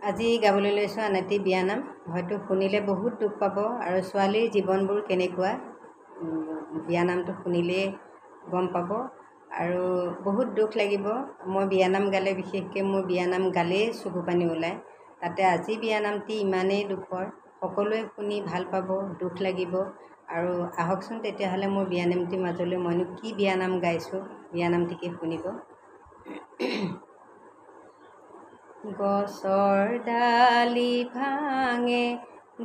আজি গাবলৈ লৈছোঁ আন এটি বিয়ানাম। হয়তো শুনিলে বহুত দুখ পাব আৰু ছোৱালীৰ জীৱনবোৰ কেনেকুৱা বিয়ানামটো শুনিলেই গম পাব আৰু বহুত দুখ লাগিব। মই বিয়ানাম গালে বিশেষকৈ মোৰ বিয়ানাম গালেই চকু পানী ওলায়। তাতে আজি বিয়ানামটি ইমানেই দুখৰ, সকলোৱে শুনি ভাল পাব, দুখ লাগিব। আৰু আহকচোন তেতিয়াহ'লে মোৰ বিয়ানামটিৰ মাজলৈ মইনো কি বিয়ানাম গাইছোঁ, বিয়ানামটিকে শুনিব। গছৰ ডালি ভাঙে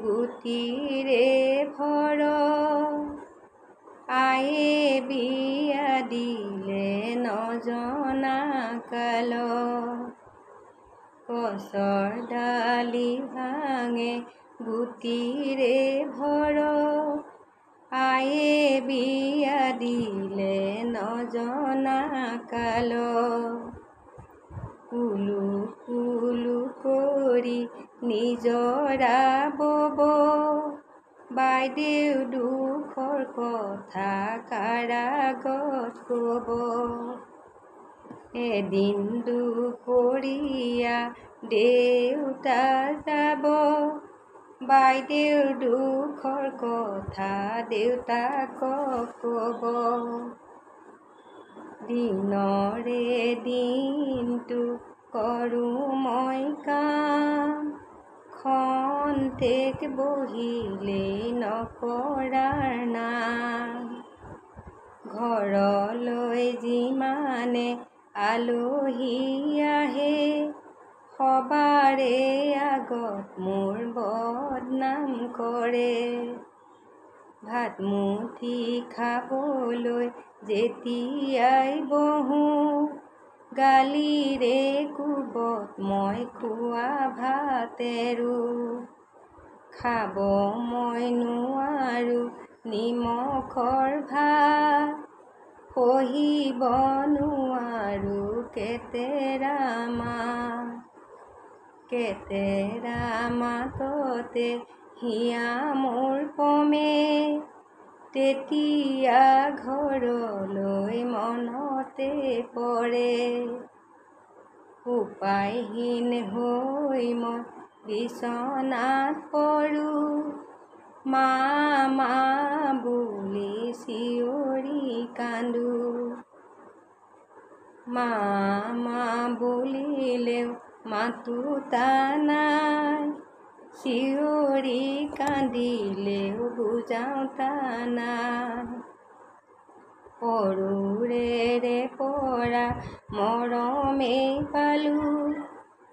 গুটিৰে ভৰ, আয়ে বিয়া দিলে নজনা কাল। গছৰ ডালি ভাঙে গুটিৰে ভৰ, আয়ে বিয়া দিলে নজনা কাল। কুলু কুলু কৰি নিজৰা বব, বাইদেউ দুখৰ কথা কাৰ আগত ক'ব। এদিন দুপৰীয়া দেউতা যাব, বাইদেউৰ দুখৰ কথা দেউতাকক ক'ব। দিনৰে দিনটো কৰোঁ মই কাম, খন্তেক বহিলেই নকৰাৰ নাম। ঘৰলৈ যিমানে আলহী আহে, সবাৰে আগত মোৰ বদনাম কৰে। ভাত মুঠি খাবলৈ যেতিয়াই বহোঁ, গালিৰে কোবত মই খোৱা ভাত এৰোঁ। খাব মই নোৱাৰোঁ নিমখৰ ভাত, সহিব নোৱাৰোঁ কেতেৰা মাত। কেতেৰা মাততে হিয়া মোৰ পমে, তেতিয়া ঘৰলৈ মনতে পৰে। উপায়হীন হৈ মই বিচনাত পৰোঁ, মা মা বুলি চিঞৰি কান্দোঁ। মা মা বুলিলেও মাতোতা নাই, চিঞৰি কান্দিলেও বুজাওতা নাই। সৰুৰেৰে পৰা মৰমেই পালোঁ,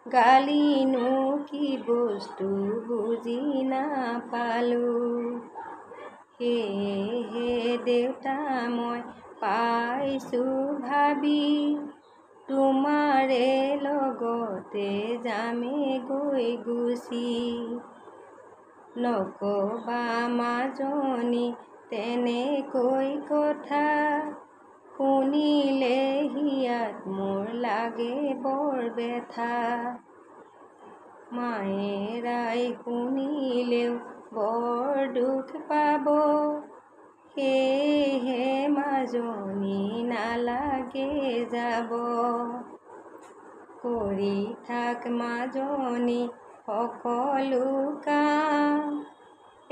গালিনো কি বস্তু বুজি নাপালোঁ। সেয়েহে দেউতা মই পাইছোঁ ভাবি, তোমাৰে লগতে যামেগৈ গুচি। নক'বা মাজনী তেনেকৈ কথা, শুনিলে হিয়াত মোৰ লাগে বৰ বেথা। মায়েৰাই শুনিলেও বৰ দুখ পাব, সেয়েহে মাজনী নালাগে যাব। কৰি থাক মাজনী সকলো কাম,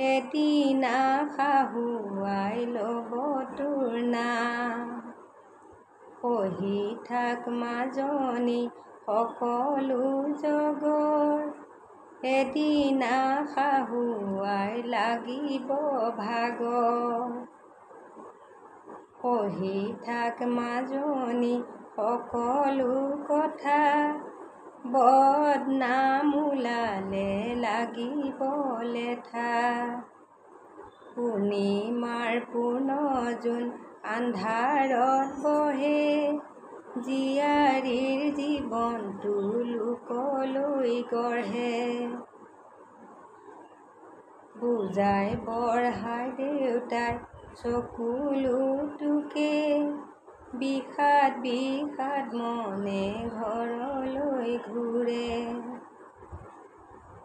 এদিনা শাহুৱাই ল'ব তোৰ নাম। সহি থাক মাজনী সকলো জগৰ, এদিনা শাহুৱাই লাগিব ভাগৰ। সহি থাক মাজনী সকলো কথা, বদনাম ওলালে লাগিব লেঠা। পূৰ্ণিমাৰ পূৰ্ণ জোন আন্ধাৰত বহে, জীয়াৰীৰ জীৱনটো লোকলৈ গঢ়ে। বুজাই বঢ়াই দেউতাই চকুলোটোকে, বিষাদ বিষাদ মনে ঘৰলৈ ঘূৰে।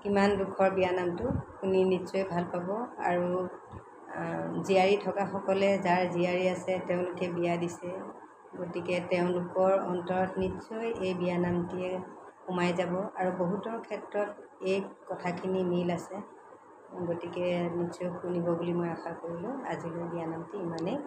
কিমান দুখৰ বিয়ানামটো, শুনি নিশ্চয় ভাল পাব। আৰু জীয়াৰী থকাসকলে, যাৰ জীয়াৰী আছে তেওঁলোকে বিয়া দিছে, গতিকে তেওঁলোকৰ অন্তৰত নিশ্চয় এই বিয়ানামটিয়ে সোমাই যাব আৰু বহুতৰ ক্ষেত্ৰত এই কথাখিনি মিল আছে। গতিকে নিশ্চয় শুনিব বুলি মই আশা কৰিলোঁ। আজিলৈ বিয়ানামটি ইমানেই।